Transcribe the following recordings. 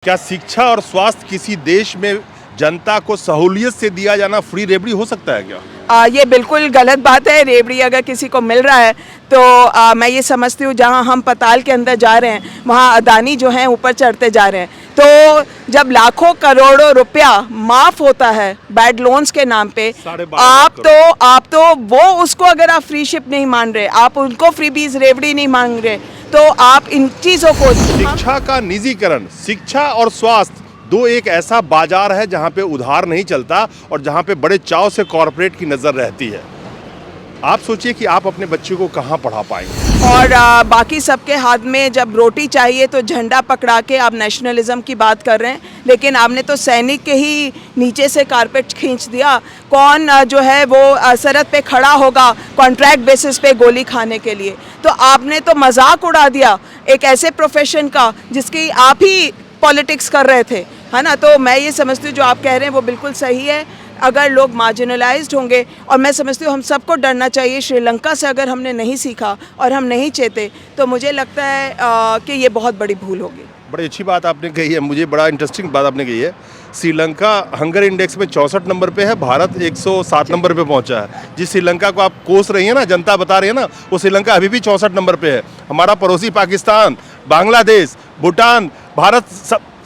क्या शिक्षा और स्वास्थ्य किसी देश में जनता को सहूलियत से दिया जाना फ्री रेबड़ी हो सकता है क्या? ये बिल्कुल गलत बात है। रेबड़ी अगर किसी को मिल रहा है तो मैं ये समझती हूँ जहाँ हम पताल के अंदर जा रहे हैं वहाँ अदानी जो हैं ऊपर चढ़ते जा रहे हैं। तो जब लाखों करोड़ों रुपया माफ़ होता है बैड लोन्स के नाम पे, आप तो वो उसको अगर आप फ्री शिप नहीं मान रहे, आप उनको फ्री बीज रेवड़ी नहीं मांग रहे, तो आप इन चीज़ों को शिक्षा का निजीकरण, शिक्षा और स्वास्थ्य दो एक ऐसा बाजार है जहां पे उधार नहीं चलता और जहां पे बड़े चाव से कॉर्पोरेट की नज़र रहती है। आप सोचिए कि आप अपने बच्चे को कहाँ पढ़ा पाएंगे। और बाकी सबके हाथ में जब रोटी चाहिए तो झंडा पकड़ा के आप नेशनलिज्म की बात कर रहे हैं, लेकिन आपने तो सैनिक के ही नीचे से कारपेट खींच दिया। कौन जो है वो सरहद पे खड़ा होगा कॉन्ट्रैक्ट बेसिस पे गोली खाने के लिए? तो आपने तो मजाक उड़ा दिया एक ऐसे प्रोफेशन का जिसकी आप ही पॉलिटिक्स कर रहे थे, है ना। तो मैं ये समझती हूँ जो आप कह रहे हैं वो बिल्कुल सही है। अगर लोग मार्जिनलाइज्ड होंगे, और मैं समझती हूँ हम सबको डरना चाहिए। श्रीलंका से अगर हमने नहीं सीखा और हम नहीं चेते तो मुझे लगता है कि ये बहुत बड़ी भूल होगी। बड़ी अच्छी बात आपने कही है, मुझे बड़ा इंटरेस्टिंग बात आपने कही है। श्रीलंका हंगर इंडेक्स में 64 नंबर पे है, भारत 107 नंबर पे पहुंचा है। जिस श्रीलंका को आप कोस रही है ना, जनता बता रही है ना, वो श्रीलंका अभी भी 64 नंबर पे है। हमारा पड़ोसी पाकिस्तान, बांग्लादेश, भूटान, भारत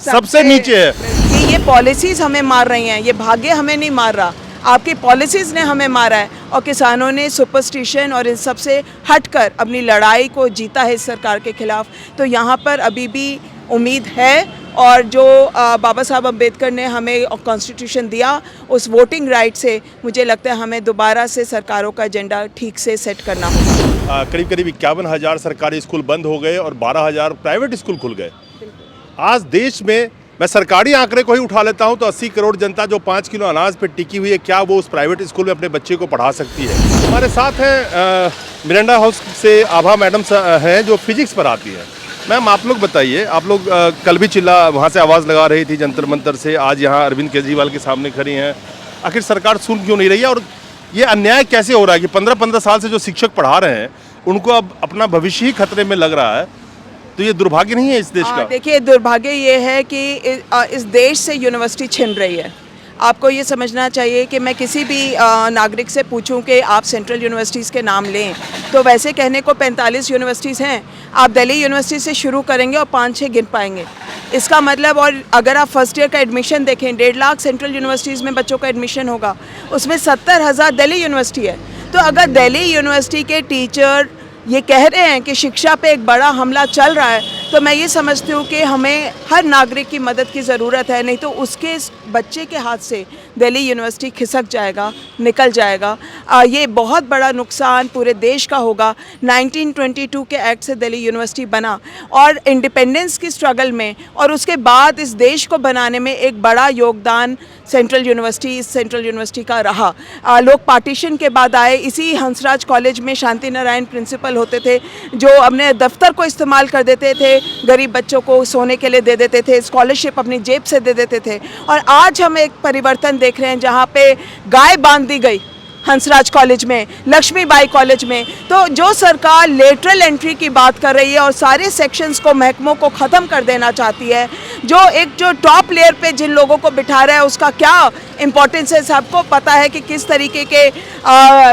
सबसे नीचे है। ये पॉलिसीज़ हमें मार रही हैं, ये भाग्य हमें नहीं मार रहा, आपकी पॉलिसीज़ ने हमें मारा है। और किसानों ने सुपरस्टिशन और इन सब से हटकर अपनी लड़ाई को जीता है इस सरकार के खिलाफ। तो यहाँ पर अभी भी उम्मीद है, और जो बाबा साहब अम्बेडकर ने हमें कॉन्स्टिट्यूशन दिया उस वोटिंग राइट से मुझे लगता है हमें दोबारा से सरकारों का एजेंडा ठीक से सेट करना होगा। करीब करीब 51,000 सरकारी स्कूल बंद हो गए और 12,000 प्राइवेट स्कूल खुल गए। आज देश में, मैं सरकारी आंकड़े को ही उठा लेता हूं तो 80 करोड़ जनता जो 5 किलो अनाज पे टिकी हुई है, क्या वो उस प्राइवेट स्कूल में अपने बच्चे को पढ़ा सकती है? हमारे साथ हैं मिरांडा हाउस से आभा मैडम हैं जो फिजिक्स पढ़ाती है। मैम आप लोग बताइए, आप लोग कल भी चिल्ला वहाँ से आवाज़ लगा रही थी जंतर मंतर से, आज यहाँ अरविंद केजरीवाल के सामने खड़ी हैं। आखिर सरकार सुन क्यों नहीं रही है? और ये अन्याय कैसे हो रहा है कि 15-15 साल से जो शिक्षक पढ़ा रहे हैं उनको अब अपना भविष्य ही खतरे में लग रहा है? तो ये दुर्भाग्य नहीं है इस देश का? देखिए, दुर्भाग्य ये है कि इस देश से यूनिवर्सिटी छिन रही है। आपको ये समझना चाहिए कि मैं किसी भी नागरिक से पूछूं कि आप सेंट्रल यूनिवर्सिटीज़ के नाम लें तो वैसे कहने को 45 यूनिवर्सिटीज़ हैं। आप दिल्ली यूनिवर्सिटी से शुरू करेंगे और 5-6 गिन पाएंगे। इसका मतलब, और अगर आप फर्स्ट ईयर का एडमिशन देखें, 1.5 लाख सेंट्रल यूनिवर्सिटीज़ में बच्चों का एडमिशन होगा, उसमें 70,000 दिल्ली यूनिवर्सिटी है। तो अगर दिल्ली यूनिवर्सिटी के टीचर ये कह रहे हैं कि शिक्षा पे एक बड़ा हमला चल रहा है, तो मैं ये समझती हूँ कि हमें हर नागरिक की मदद की ज़रूरत है, नहीं तो उसके बच्चे के हाथ से दिल्ली यूनिवर्सिटी खिसक जाएगा, निकल जाएगा। ये बहुत बड़ा नुकसान पूरे देश का होगा। 1922 के एक्ट से दिल्ली यूनिवर्सिटी बना और इंडिपेंडेंस की स्ट्रगल में और उसके बाद इस देश को बनाने में एक बड़ा योगदान सेंट्रल यूनिवर्सिटी का रहा। लोग पार्टीशन के बाद आए, इसी हंसराज कॉलेज में शांति नारायण प्रिंसिपल होते थे जो अपने दफ्तर को इस्तेमाल कर देते थे, गरीब बच्चों को सोने के लिए दे देते थे, स्कॉलरशिप अपनी जेब से दे देते थे। और आज हम एक परिवर्तन देख रहे हैं जहाँ पे गाय बांध दी गई हंसराज कॉलेज में, लक्ष्मीबाई कॉलेज में। तो जो सरकार लेटरल एंट्री की बात कर रही है और सारे सेक्शंस को, महकमों को ख़त्म कर देना चाहती है, जो टॉप लेयर पे जिन लोगों को बिठा रहा है उसका क्या इम्पोर्टेंस है सबको पता है कि किस तरीके के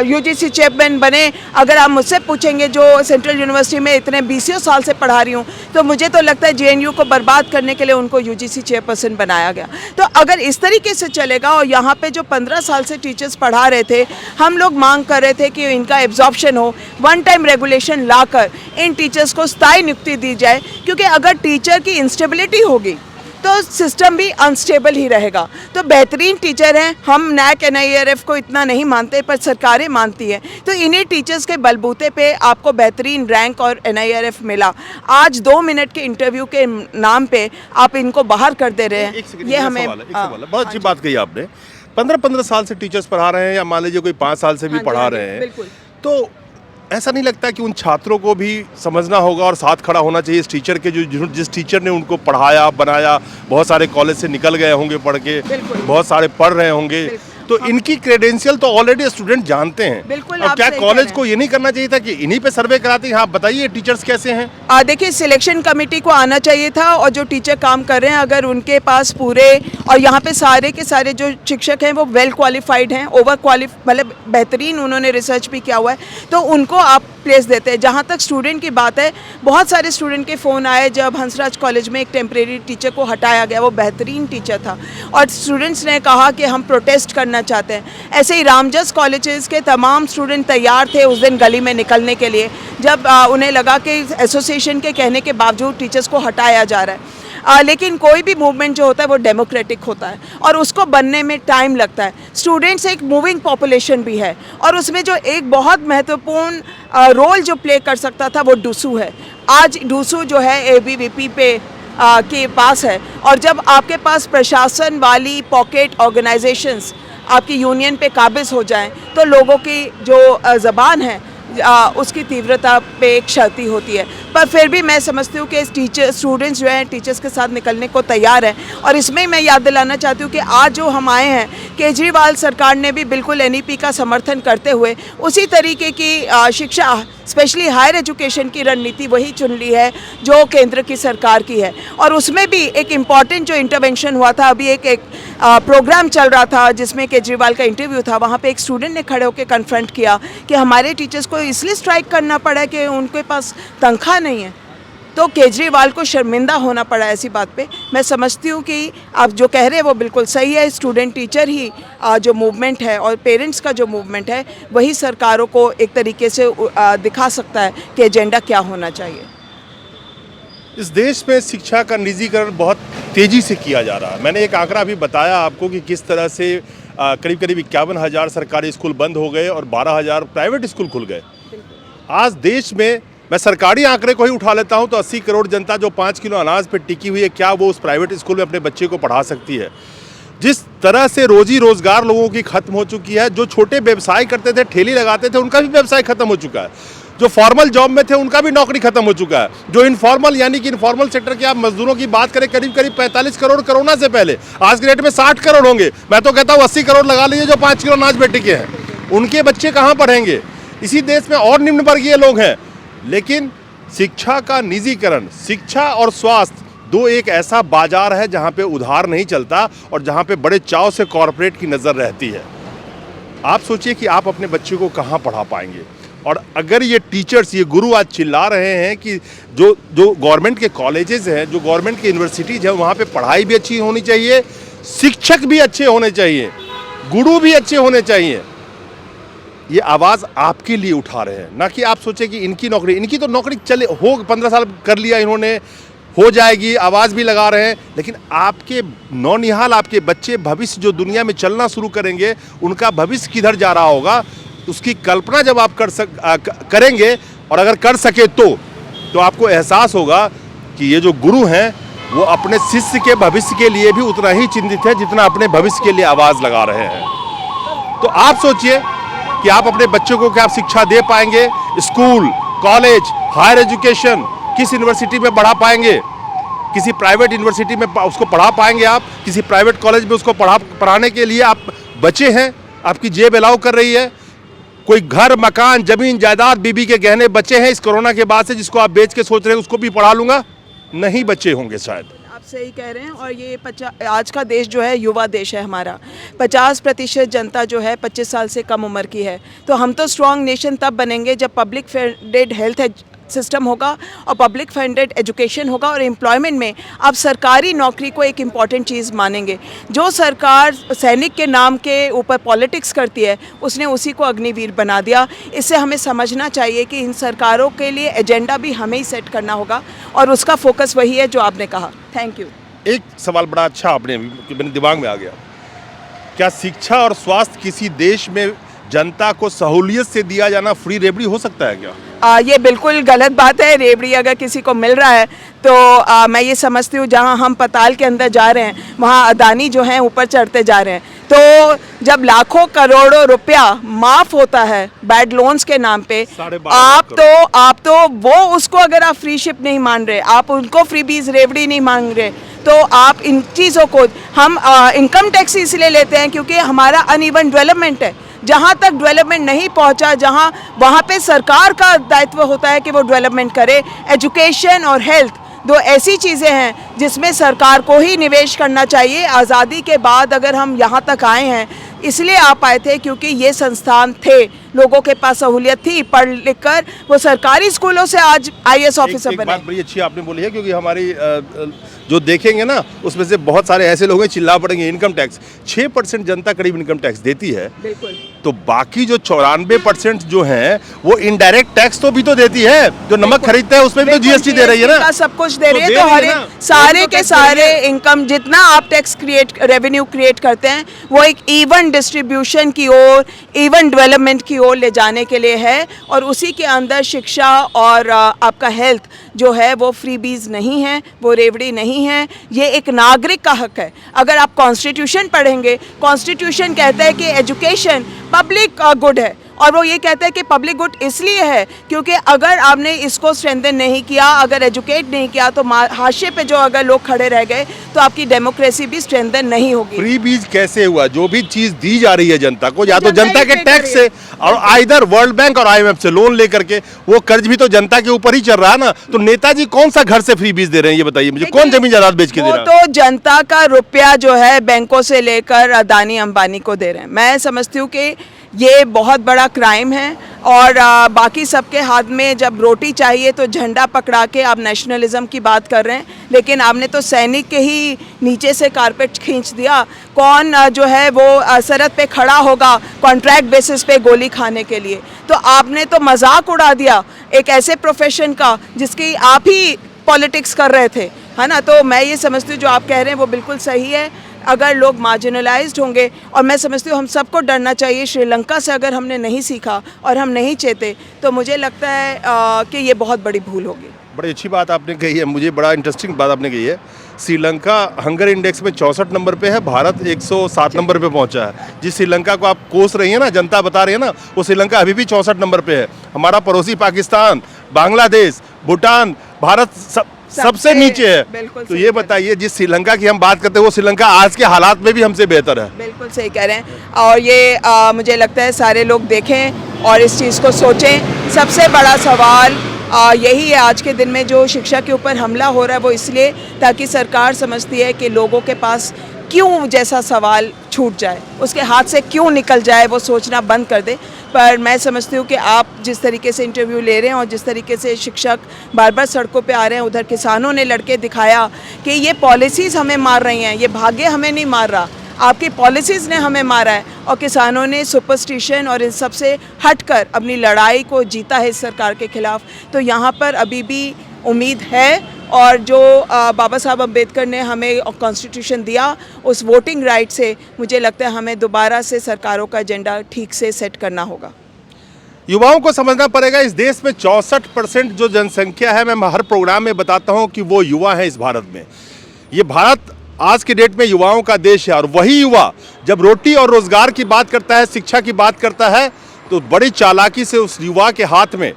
यूजीसी चेयरमैन बने। अगर आप मुझसे पूछेंगे जो सेंट्रल यूनिवर्सिटी में इतने 20 साल से पढ़ा रही हूँ, तो मुझे तो लगता है जेएनयू को बर्बाद करने के लिए उनको यूजीसी चेयरपर्सन बनाया गया। तो अगर इस तरीके से चलेगा, और यहाँ पे जो 15 साल से टीचर्स पढ़ा रहे थे, हम लोग मांग कर रहे थे कि इनका एब्जॉर्प्शन हो, वन टाइम रेगुलेशन लाकर इन टीचर्स को स्थायी नियुक्ति दी जाए, क्योंकि अगर टीचर की इंस्टेबिलिटी होगी तो सिस्टम भी अनस्टेबल ही रहेगा। तो बेहतरीन टीचर हैं, हम नैक NIRF को इतना नहीं मानते पर सरकारें मानती हैं, तो इन्हीं टीचर्स के बलबूते पे आपको बेहतरीन रैंक और NIRF मिला। आज 2 मिनट के इंटरव्यू के नाम पे आप इनको बाहर कर दे रहे हैं। ये हमें बहुत अच्छी बात कही आपने। 15-15 साल से टीचर्स पढ़ा रहे हैं, या मान लीजिए कोई 5 साल से भी पढ़ा रहे हैं, तो ऐसा नहीं लगता कि उन छात्रों को भी समझना होगा और साथ खड़ा होना चाहिए इस टीचर के, जिस टीचर ने उनको पढ़ाया बनाया? बहुत सारे कॉलेज से निकल गए होंगे पढ़ के, बहुत सारे पढ़ रहे होंगे, तो इनकी क्रेडेंशियल तो ऑलरेडी स्टूडेंट जानते हैं। बिल्कुल, और आप क्या सही कह कॉलेज रहे हैं। को ये नहीं करना चाहिए था कि इन्हीं पे सर्वे कराते हैं? हाँ बताइए टीचर्स कैसे हैं? देखिए, सिलेक्शन कमेटी को आना चाहिए था, और जो टीचर काम कर रहे हैं अगर उनके पास पूरे, और यहाँ पे सारे के सारे जो शिक्षक हैं वो वेल क्वालिफाइड हैं, ओवर मतलब बेहतरीन उन्होंने रिसर्च भी किया हुआ है, तो उनको आप प्लेस देते हैं। जहाँ तक स्टूडेंट की बात है, बहुत सारे स्टूडेंट के फ़ोन आए जब हंसराज कॉलेज में एक टेम्परेरी टीचर को हटाया गया, वो बेहतरीन टीचर था, और स्टूडेंट्स ने कहा कि हम प्रोटेस्ट करना चाहते हैं। ऐसे ही रामजस कॉलेजेस के तमाम स्टूडेंट तैयार थे उस दिन गली में निकलने के लिए, जब उन्हें लगा कि एसोसिएशन के कहने के बावजूद टीचर्स को हटाया जा रहा है। लेकिन कोई भी मूवमेंट जो होता है वो डेमोक्रेटिक होता है, और उसको बनने में टाइम लगता है। स्टूडेंट्स एक मूविंग पॉपुलेशन भी है, और उसमें जो एक बहुत महत्वपूर्ण रोल जो प्ले कर सकता था वो डूसू है। आज डूसू जो है एबीवीपी पे के पास है, और जब आपके पास प्रशासन वाली पॉकेट ऑर्गेनाइजेशंस आपकी यूनियन पे काबिज हो जाएं, तो लोगों की जो ज़बान है उसकी तीव्रता पे एक क्षति होती है। पर फिर भी मैं समझती हूँ कि स्टूडेंट्स जो हैं टीचर्स के साथ निकलने को तैयार हैं, और इसमें मैं याद दिलाना चाहती हूँ कि आज जो हम आए हैं, केजरीवाल सरकार ने भी बिल्कुल एनईपी का समर्थन करते हुए उसी तरीके की शिक्षा, स्पेशली हायर एजुकेशन की रणनीति वही चुन ली है जो केंद्र की सरकार की है। और उसमें भी एक इम्पॉर्टेंट जो इंटरवेंशन हुआ था, अभी एक प्रोग्राम चल रहा था जिसमें केजरीवाल का इंटरव्यू था, वहाँ पे एक स्टूडेंट ने खड़े होकर कन्फ्रंट किया कि हमारे टीचर्स को इसलिए स्ट्राइक करना पड़ा कि उनके पास तनख्वाह नहीं है। तो केजरीवाल को शर्मिंदा होना पड़ा ऐसी बात पे। मैं समझती हूँ कि आप जो कह रहे हैं वो बिल्कुल सही है। स्टूडेंट टीचर ही जो मूवमेंट है और पेरेंट्स का जो मूवमेंट है, वही सरकारों को एक तरीके से दिखा सकता है कि एजेंडा क्या होना चाहिए। इस देश में शिक्षा का निजीकरण बहुत तेज़ी से किया जा रहा है। मैंने एक आंकड़ा अभी बताया आपको कि किस तरह से करीब करीब 51,000 सरकारी स्कूल बंद हो गए और 12,000 प्राइवेट स्कूल खुल गए। आज देश में, मैं सरकारी आंकड़े को ही उठा लेता हूं तो 80 करोड़ जनता जो 5 किलो अनाज पे टिकी हुई है, क्या वो उस प्राइवेट स्कूल में अपने बच्चे को पढ़ा सकती है? जिस तरह से रोजी रोजगार लोगों की खत्म हो चुकी है, जो छोटे व्यवसाय करते थे, ठेली लगाते थे, उनका भी व्यवसाय खत्म हो चुका है। जो फॉर्मल जॉब में थे उनका भी नौकरी खत्म हो चुका है। जो इनफॉर्मल यानी कि इनफॉर्मल सेक्टर के आप मजदूरों की बात करें, करीब करीब 45 करोड़ कोरोना से पहले, आज के डेट में 60 करोड़ होंगे। मैं तो कहता हूँ 80 करोड़ लगा लीजिए जो 5 किलो अनाज पे टिके हैं। उनके बच्चे कहाँ पढ़ेंगे? इसी देश में और निम्न वर्गीय लोग हैं। लेकिन शिक्षा का निजीकरण, शिक्षा और स्वास्थ्य दो एक ऐसा बाजार है जहाँ पे उधार नहीं चलता और जहाँ पे बड़े चाव से कॉरपोरेट की नज़र रहती है। आप सोचिए कि आप अपने बच्चे को कहाँ पढ़ा पाएंगे। और अगर ये टीचर्स, ये गुरु आज चिल्ला रहे हैं कि जो गवर्नमेंट के कॉलेजेस हैं, जो गवर्नमेंट की यूनिवर्सिटीज़ हैं, वहाँ पे पढ़ाई भी अच्छी होनी चाहिए, शिक्षक भी अच्छे होने चाहिए, गुरु भी अच्छे होने चाहिए, ये आवाज़ आपके लिए उठा रहे हैं। ना कि आप सोचें कि इनकी तो नौकरी चले हो, 15 साल कर लिया इन्होंने, हो जाएगी, आवाज़ भी लगा रहे हैं। लेकिन आपके नौनिहाल, आपके बच्चे भविष्य जो दुनिया में चलना शुरू करेंगे, उनका भविष्य किधर जा रहा होगा, उसकी कल्पना जब आप करेंगे, और अगर कर सके तो आपको एहसास होगा कि ये जो गुरु हैं वो अपने शिष्य के भविष्य के लिए भी उतना ही चिंतित है जितना अपने भविष्य के लिए आवाज़ लगा रहे हैं। तो आप सोचिए कि आप अपने बच्चों को क्या शिक्षा दे पाएंगे? स्कूल, कॉलेज, हायर एजुकेशन किस यूनिवर्सिटी में पढ़ा पाएंगे? किसी प्राइवेट यूनिवर्सिटी में उसको पढ़ा पाएंगे आप? किसी प्राइवेट कॉलेज में उसको पढ़ाने के लिए आप बचे हैं? आपकी जेब अलाउ कर रही है? कोई घर, मकान, जमीन, जायदाद, बीबी के गहने बचे हैं इस कोरोना के बाद से, जिसको आप बेच के सोच रहे हैं उसको भी पढ़ा लूंगा? नहीं बचे होंगे शायद। आप सही कह रहे हैं। और ये आज का देश जो है युवा देश है हमारा। 50% जनता जो है 25 साल से कम उम्र की है। तो हम तो स्ट्रॉन्ग नेशन तब बनेंगे जब पब्लिक फंडेड हेल्थ सिस्टम होगा और पब्लिक फंडेड एजुकेशन होगा, और एम्प्लॉयमेंट में आप सरकारी नौकरी को एक इम्पॉर्टेंट चीज़ मानेंगे। जो सरकार सैनिक के नाम के ऊपर पॉलिटिक्स करती है, उसने उसी को अग्निवीर बना दिया। इससे हमें समझना चाहिए कि इन सरकारों के लिए एजेंडा भी हमें ही सेट करना होगा, और उसका फोकस वही है जो आपने कहा। Thank you. एक सवाल बड़ा अच्छा आपने, मेरे दिमाग में आ गया, क्या शिक्षा और स्वास्थ्य किसी देश में जनता को सहूलियत से दिया जाना फ्री रेबड़ी हो सकता है क्या? ये बिल्कुल गलत बात है। रेबड़ी अगर किसी को मिल रहा है तो मैं ये समझती हूँ जहाँ हम पताल के अंदर जा रहे हैं वहाँ अदानी जो हैं ऊपर चढ़ते जा रहे हैं। तो जब लाखों करोड़ों रुपया माफ़ होता है बैड लोन्स के नाम पे, आप तो वो उसको अगर आप फ्री शिप नहीं मान रहे, आप उनको फ्री बीज रेवड़ी नहीं मांग रहे, तो आप इन चीज़ों को, हम इनकम टैक्स इसलिए लेते हैं क्योंकि हमारा अनइवन डेवलपमेंट है। जहाँ तक डेवलपमेंट नहीं पहुँचा, जहाँ वहाँ पे सरकार का दायित्व होता है कि वो डेवलपमेंट करे। एजुकेशन और हेल्थ दो ऐसी चीज़ें हैं जिसमें सरकार को ही निवेश करना चाहिए। आज़ादी के बाद अगर हम यहाँ तक आए हैं, इसलिए आ पाए थे क्योंकि ये संस्थान थे, लोगों के पास सहूलियत थी, पढ़ लिख कर वो सरकारी स्कूलों से आज IAS ऑफिसर एक बने। बात बड़ी अच्छी आपने बोली है, क्योंकि हमारी जो देखेंगे ना उसमें से बहुत सारे ऐसे लोग हैं चिल्ला पड़ेंगे इनकम टैक्स। 6% जनता करीब इनकम टैक्स देती है, बिल्कुल। तो बाकी जो 94% जो हैं वो इनडायरेक्ट टैक्स तो भी तो देती है। जो नमक खरीदते हैं उसमें भी तो GST दे रही है ना, सब कुछ दे रही है। दे तो रही है हर ना। सारे तो के टैक्स सारे देंगे। इनकम जितना आप टैक्स रेवेन्यू क्रिएट करते हैं वो एक इवन डिस्ट्रीब्यूशन की ओर, इवन डेवलपमेंट की ओर ले जाने के लिए है। और उसी के अंदर शिक्षा और आपका हेल्थ जो है वो फ्रीबीज नहीं है, वो रेवड़ी नहीं है। ये एक नागरिक का हक है। अगर आप कॉन्स्टिट्यूशन पढ़ेंगे, कॉन्स्टिट्यूशन कहता है कि एजुकेशन पब्लिक गुड है, और वो ये कहता है कि पब्लिक गुड इसलिए है क्योंकि अगर आपने इसको स्ट्रेंथन नहीं किया, अगर एजुकेट नहीं किया, तो हाशिए पे जो अगर लोग खड़े रह गए तो आपकी डेमोक्रेसी भी स्ट्रेंथन नहीं होगी। फ्री बीज कैसे हुआ? जो भी चीज दी जा रही है जनता को, या तो जनता जनता ही के पे टैक्स करे। से, और आइदर वर्ल्ड बैंक और IMF से लोन लेकर के, वो कर्ज भी तो जनता के ऊपर ही चल रहा है ना। तो नेताजी कौन सा घर से फ्री बीज दे रहे हैं, ये बताइए मुझे, कौन जमीन जायदाद बेच के दे वो रहा है? तो जनता का रुपया जो है बैंकों से लेकर अदानी अंबानी को दे रहे हैं। मैं समझती हूँ कि ये बहुत बड़ा क्राइम है। और बाकी सबके हाथ में जब रोटी चाहिए तो झंडा पकड़ा के आप नेशनलिज्म की बात कर रहे हैं, लेकिन आपने तो सैनिक के ही नीचे से कारपेट खींच दिया। कौन जो है वो सरहद पे खड़ा होगा कॉन्ट्रैक्ट बेसिस पे गोली खाने के लिए? तो आपने तो मजाक उड़ा दिया एक ऐसे प्रोफेशन का जिसकी आप ही पॉलिटिक्स कर रहे थे, है ना। तो मैं ये समझती हूँ जो आप कह रहे हैं वो बिल्कुल सही है। अगर लोग मार्जिनलाइज्ड होंगे, और मैं समझती हूँ हम सबको डरना चाहिए। श्रीलंका से अगर हमने नहीं सीखा और हम नहीं चेते तो मुझे लगता है कि ये बहुत बड़ी भूल होगी। बड़ी अच्छी बात आपने कही है, मुझे बड़ा इंटरेस्टिंग बात आपने कही है। श्रीलंका हंगर इंडेक्स में 64 नंबर पे है, भारत 107 नंबर पे पहुंचा है। जिस श्रीलंका को आप कोस रही है ना, जनता बता रही है ना, वो श्रीलंका अभी भी 64 नंबर पे है। हमारा पड़ोसी पाकिस्तान, बांग्लादेश, भूटान, भारत सबसे नीचे है। तो ये बताइए, जिस श्रीलंका की हम बात करते हैं वो श्रीलंका आज के हालात में भी हमसे बेहतर है। बिल्कुल सही कह रहे हैं। और ये मुझे लगता है सारे लोग देखें और इस चीज़ को सोचें। सबसे बड़ा सवाल यही है आज के दिन में, जो शिक्षा के ऊपर हमला हो रहा है वो इसलिए ताकि सरकार समझती है कि लोगों के पास क्यों जैसा सवाल छूट जाए, उसके हाथ से क्यों निकल जाए, वो सोचना बंद कर दे। पर मैं समझती हूँ कि आप जिस तरीके से इंटरव्यू ले रहे हैं और जिस तरीके से शिक्षक बार बार सड़कों पे आ रहे हैं, उधर किसानों ने लड़के दिखाया कि ये पॉलिसीज़ हमें मार रही हैं, ये भाग्य हमें नहीं मार रहा, आपकी पॉलिसीज़ ने हमें मारा है। और किसानों ने सुपरस्टिशन और इन सब से हटकर अपनी लड़ाई को जीता है इस सरकार के खिलाफ। तो यहाँ पर अभी भी उम्मीद है। और जो बाबा साहब अम्बेडकर ने हमें कॉन्स्टिट्यूशन दिया, उस वोटिंग राइट से मुझे लगता है हमें दोबारा से सरकारों का एजेंडा ठीक से सेट करना होगा। युवाओं को समझना पड़ेगा, इस देश में 64% जो जनसंख्या है, मैं हर प्रोग्राम में बताता हूं कि वो युवा है इस भारत में। ये भारत आज के डेट में युवाओं का देश है। और वही युवा जब रोटी और रोजगार की बात करता है, शिक्षा की बात करता है, तो बड़ी चालाकी से उस युवा के हाथ में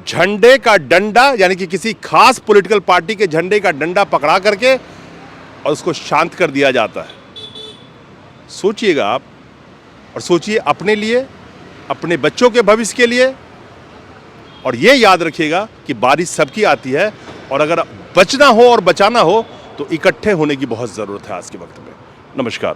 झंडे का डंडा, यानी कि किसी खास पॉलिटिकल पार्टी के झंडे का डंडा पकड़ा करके और उसको शांत कर दिया जाता है। सोचिएगा आप, और सोचिए अपने लिए, अपने बच्चों के भविष्य के लिए। और ये याद रखिएगा कि बारिश सबकी आती है, और अगर बचना हो और बचाना हो तो इकट्ठे होने की बहुत ज़रूरत है आज के वक्त में। नमस्कार।